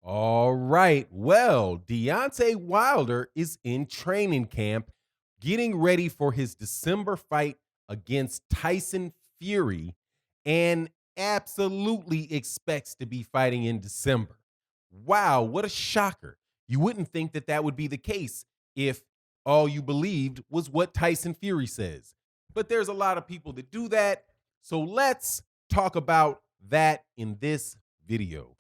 All right. Well, Deontay Wilder is in training camp getting ready for his December fight against Tyson Fury and absolutely expects to be fighting in December. Wow, what a shocker. You wouldn't think that that would be the case if all you believed was what Tyson Fury says. But there's a lot of people that do that. So let's talk about that in this video.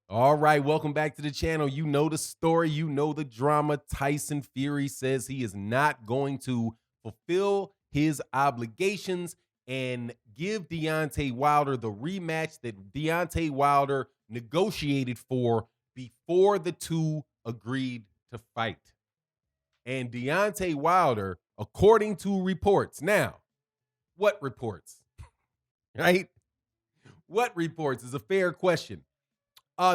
All right, welcome back to the channel. You know the story, you know the drama. Tyson Fury says he is not going to fulfill his obligations and give Deontay Wilder the rematch that Deontay Wilder negotiated for before the two agreed to fight. And Deontay Wilder, according to reports, now, what reports? Right? What reports is a fair question.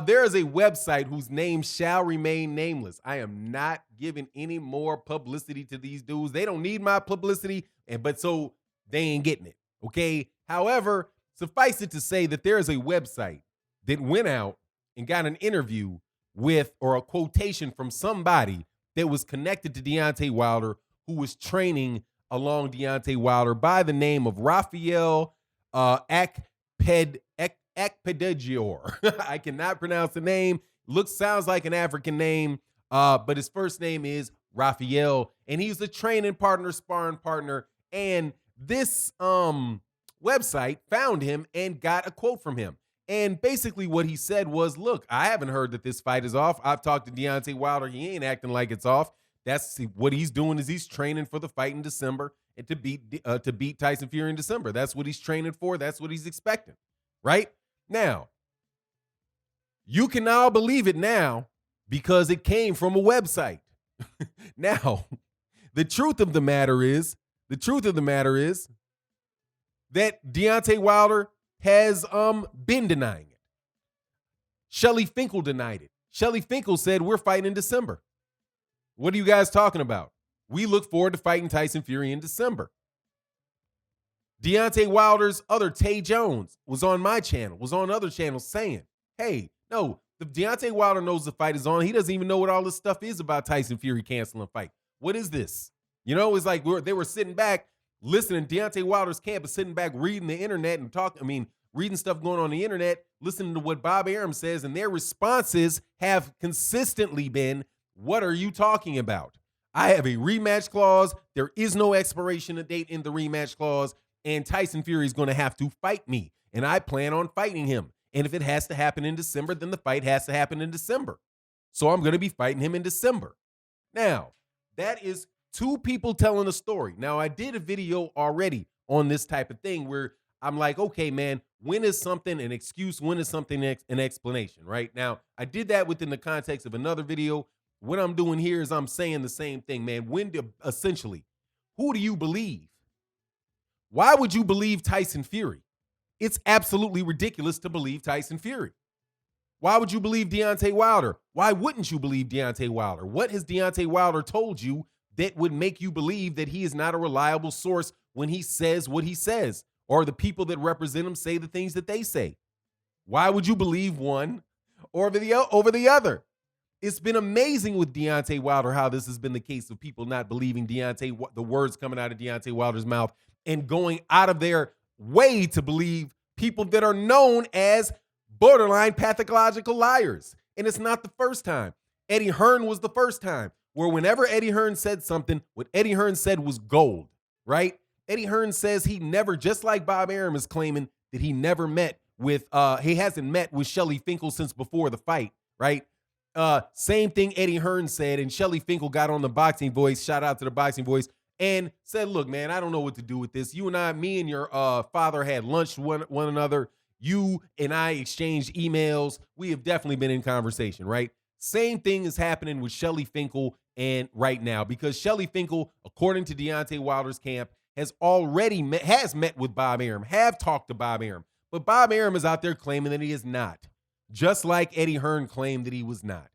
There is a website whose name shall remain nameless. I am not giving any more publicity to these dudes. They don't need my publicity, but so they ain't getting it. Okay. However, suffice it to say that there is a website that went out and got an interview with or a quotation from somebody that was connected to Deontay Wilder, who was training along Deontay Wilder by the name of Raphael Akpedigior. I cannot pronounce the name. Sounds like an African name, but his first name is Raphael, and he's a training partner, sparring partner. And this website found him and got a quote from him. And basically what he said was, look, I haven't heard that this fight is off. I've talked to Deontay Wilder. He ain't acting like it's off. That's what he's doing is he's training for the fight in December and to beat Tyson Fury in December. That's what he's training for. That's what he's expecting, right? Now, you can now believe it now because it came from a website. Now, the truth of the matter is that Deontay Wilder has been denying it. Shelly Finkel denied it. Shelly Finkel said, we're fighting in December. What are you guys talking about? We look forward to fighting Tyson Fury in December. Deontay Wilder's other Tay Jones was on my channel, was on other channels saying, hey, no, the Deontay Wilder knows the fight is on. He doesn't even know what all this stuff is about Tyson Fury canceling a fight. What is this? You know, it's like they were sitting back listening. Deontay Wilder's camp is sitting back reading the internet and reading stuff going on the internet, listening to what Bob Arum says, and their responses have consistently been, what are you talking about? I have a rematch clause. There is no expiration date in the rematch clause. And Tyson Fury is going to have to fight me, and I plan on fighting him. And if it has to happen in December, then the fight has to happen in December. So I'm going to be fighting him in December. Now, that is two people telling a story. Now, I did a video already on this type of thing where I'm like, okay, man, when is something an excuse? When is something an explanation, right? Now, I did that within the context of another video. What I'm doing here is I'm saying the same thing, man. Essentially, who do you believe? Why would you believe Tyson Fury? It's absolutely ridiculous to believe Tyson Fury. Why would you believe Deontay Wilder? Why wouldn't you believe Deontay Wilder? What has Deontay Wilder told you that would make you believe that he is not a reliable source when he says what he says, or the people that represent him say the things that they say? Why would you believe one over the other? It's been amazing with Deontay Wilder how this has been the case of people not believing the words coming out of Deontay Wilder's mouth and going out of their way to believe people that are known as borderline pathological liars. And it's not the first time. Eddie Hearn was the first time where whenever Eddie Hearn said something, what Eddie Hearn said was gold, right? Eddie Hearn says he never, just like Bob Arum is claiming that he never met with, he hasn't met with Shelly Finkel since before the fight, right? Same thing Eddie Hearn said, and Shelly Finkel got on the Boxing Voice, shout out to the Boxing Voice, and said, look, man, I don't know what to do with this. You and I, me and your father had lunch one another. You and I exchanged emails. We have definitely been in conversation, right? Same thing is happening with Shelly Finkel and right now, because Shelly Finkel, according to Deontay Wilder's camp, has already met with Bob Arum, have talked to Bob Arum. But Bob Arum is out there claiming that he is not, just like Eddie Hearn claimed that he was not.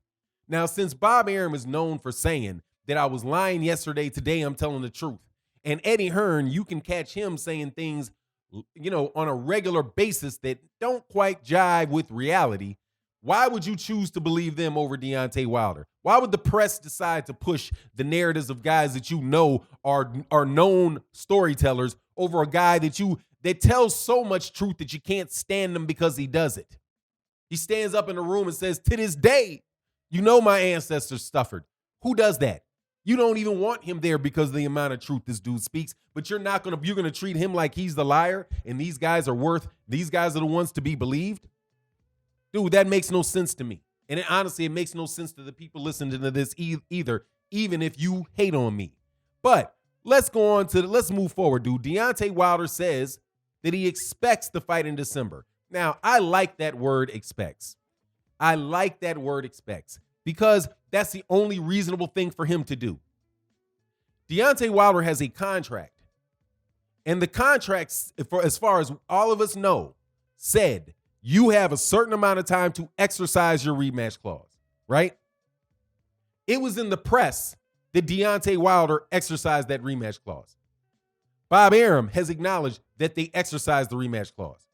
Now, since Bob Arum is known for saying that I was lying yesterday. Today I'm telling the truth. And Eddie Hearn, you can catch him saying things, on a regular basis that don't quite jive with reality. Why would you choose to believe them over Deontay Wilder? Why would the press decide to push the narratives of guys that you know are known storytellers over a guy that tells so much truth that you can't stand him because he does it? He stands up in the room and says, to this day, my ancestors suffered. Who does that? You don't even want him there because of the amount of truth this dude speaks, but you're going to treat him like he's the liar and these guys are the ones to be believed? Dude, that makes no sense to me. And honestly, it makes no sense to the people listening to this either, even if you hate on me. But let's move forward, dude. Deontay Wilder says that he expects the fight in December. Now, I like that word expects. Because that's the only reasonable thing for him to do. Deontay Wilder has a contract. And the contract, as far as all of us know, said you have a certain amount of time to exercise your rematch clause, right? It was in the press that Deontay Wilder exercised that rematch clause. Bob Arum has acknowledged that they exercised the rematch clause.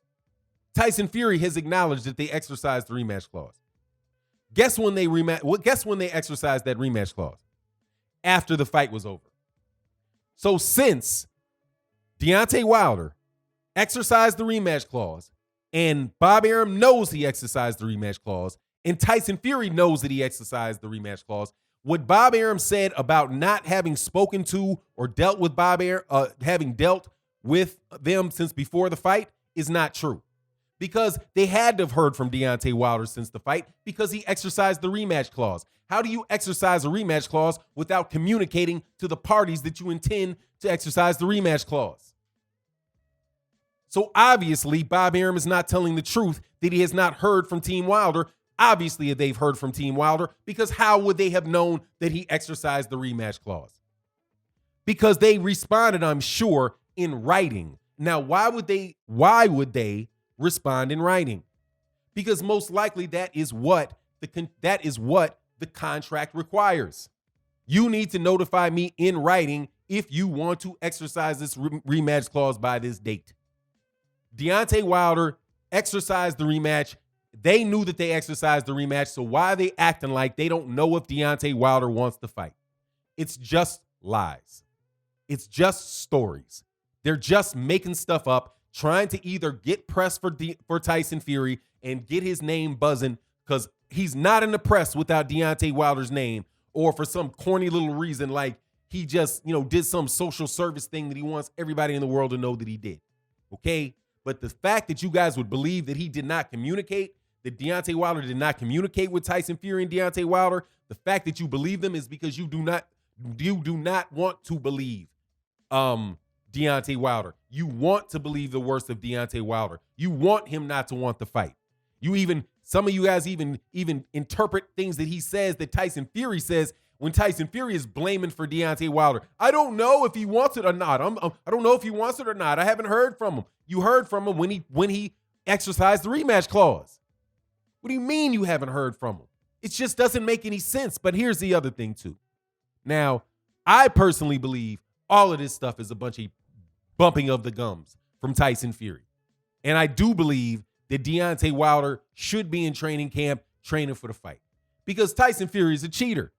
Tyson Fury has acknowledged that they exercised the rematch clause. Guess when they exercised that rematch clause? After the fight was over. So since Deontay Wilder exercised the rematch clause, and Bob Arum knows he exercised the rematch clause, and Tyson Fury knows that he exercised the rematch clause, what Bob Arum said about not having spoken to or dealt with having dealt with them since before the fight is not true. Because they had to have heard from Deontay Wilder since the fight because he exercised the rematch clause. How do you exercise a rematch clause without communicating to the parties that you intend to exercise the rematch clause? So obviously, Bob Arum is not telling the truth that he has not heard from Team Wilder. Obviously, they've heard from Team Wilder because how would they have known that he exercised the rematch clause? Because they responded, I'm sure, in writing. Now, why would they respond in writing? Because most likely that is what the contract requires. You need to notify me in writing if you want to exercise this rematch clause by this date. Deontay Wilder exercised the rematch. They knew that they exercised the rematch, so why are they acting like they don't know if Deontay Wilder wants to fight? It's just lies. It's just stories. They're just making stuff up, trying to either get press for Tyson Fury and get his name buzzing because he's not in the press without Deontay Wilder's name, or for some corny little reason like he just, did some social service thing that he wants everybody in the world to know that he did. Okay? But the fact that you guys would believe that he did not communicate, that Deontay Wilder did not communicate with Tyson Fury and Deontay Wilder, the fact that you believe them is because you do not want to believe Deontay Wilder. You want to believe the worst of Deontay Wilder. You want him not to want the fight. Some of you guys even interpret things that he says that Tyson Fury says when Tyson Fury is blaming for Deontay Wilder. I don't know if he wants it or not. I don't know if he wants it or not. I haven't heard from him. You heard from him when he exercised the rematch clause. What do you mean you haven't heard from him? It just doesn't make any sense. But here's the other thing too. Now, I personally believe all of this stuff is a bunch of bumping of the gums from Tyson Fury. And I do believe that Deontay Wilder should be in training camp training for the fight because Tyson Fury is a cheater.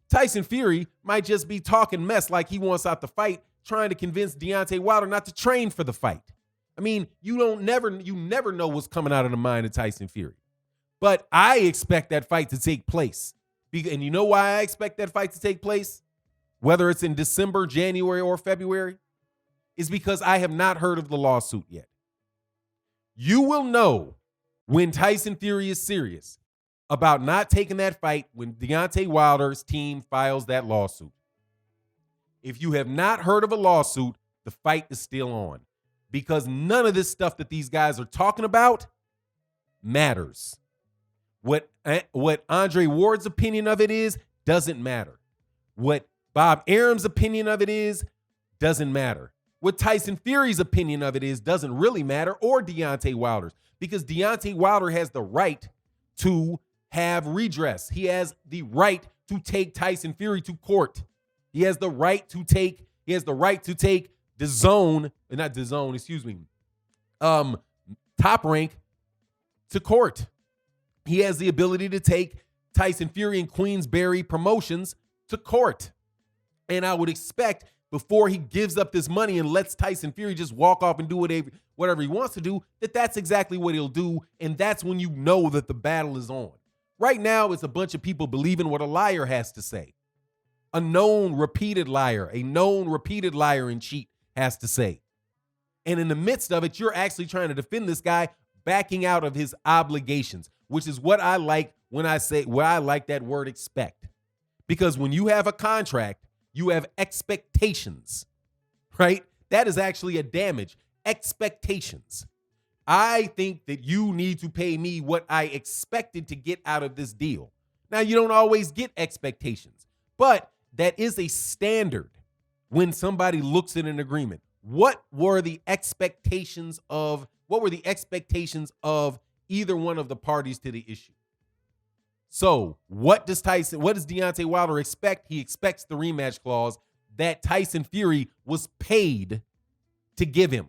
Tyson Fury might just be talking mess like he wants out the fight, trying to convince Deontay Wilder not to train for the fight. I mean, you never know what's coming out of the mind of Tyson Fury. But I expect that fight to take place. And you know why I expect that fight to take place? Whether it's in December, January, or February, is because I have not heard of the lawsuit yet. You will know when Tyson Fury is serious about not taking that fight when Deontay Wilder's team files that lawsuit. If you have not heard of a lawsuit, the fight is still on because none of this stuff that these guys are talking about matters. What Andre Ward's opinion of it is doesn't matter. What Bob Arum's opinion of it is doesn't matter. What Tyson Fury's opinion of it is doesn't really matter, or Deontay Wilder's, because Deontay Wilder has the right to have redress. He has the right to take Tyson Fury to court. He has the right to take the zone, not the zone, excuse me, Top Rank to court. He has the ability to take Tyson Fury and Queensberry Promotions to court. And I would expect before he gives up this money and lets Tyson Fury just walk off and do whatever he wants to do, that's exactly what he'll do. And that's when you know that the battle is on. Right now, it's a bunch of people believing what a liar has to say. A known repeated liar and cheat has to say. And in the midst of it, you're actually trying to defend this guy backing out of his obligations, which is what I like when I say, where I like that word expect. Because when you have a contract, you have expectations, right? That is actually a damage. Expectations. I think that you need to pay me what I expected to get out of this deal. Now, you don't always get expectations, but that is a standard when somebody looks at an agreement. What were the expectations of either one of the parties to the issue? So what does Deontay Wilder expect? He expects the rematch clause that Tyson Fury was paid to give him.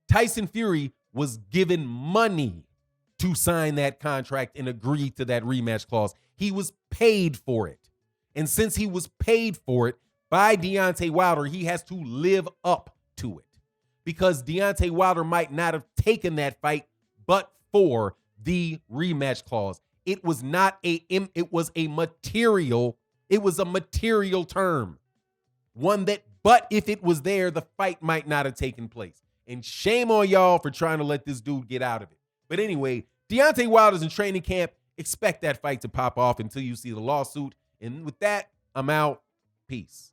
Tyson Fury was given money to sign that contract and agree to that rematch clause. He was paid for it. And since he was paid for it by Deontay Wilder, he has to live up to it. Because Deontay Wilder might not have taken that fight but for the rematch clause. It was a material term. One that, but if it was there, the fight might not have taken place. And shame on y'all for trying to let this dude get out of it. But anyway, Deontay Wilder's in training camp. Expect that fight to pop off until you see the lawsuit. And with that, I'm out. Peace.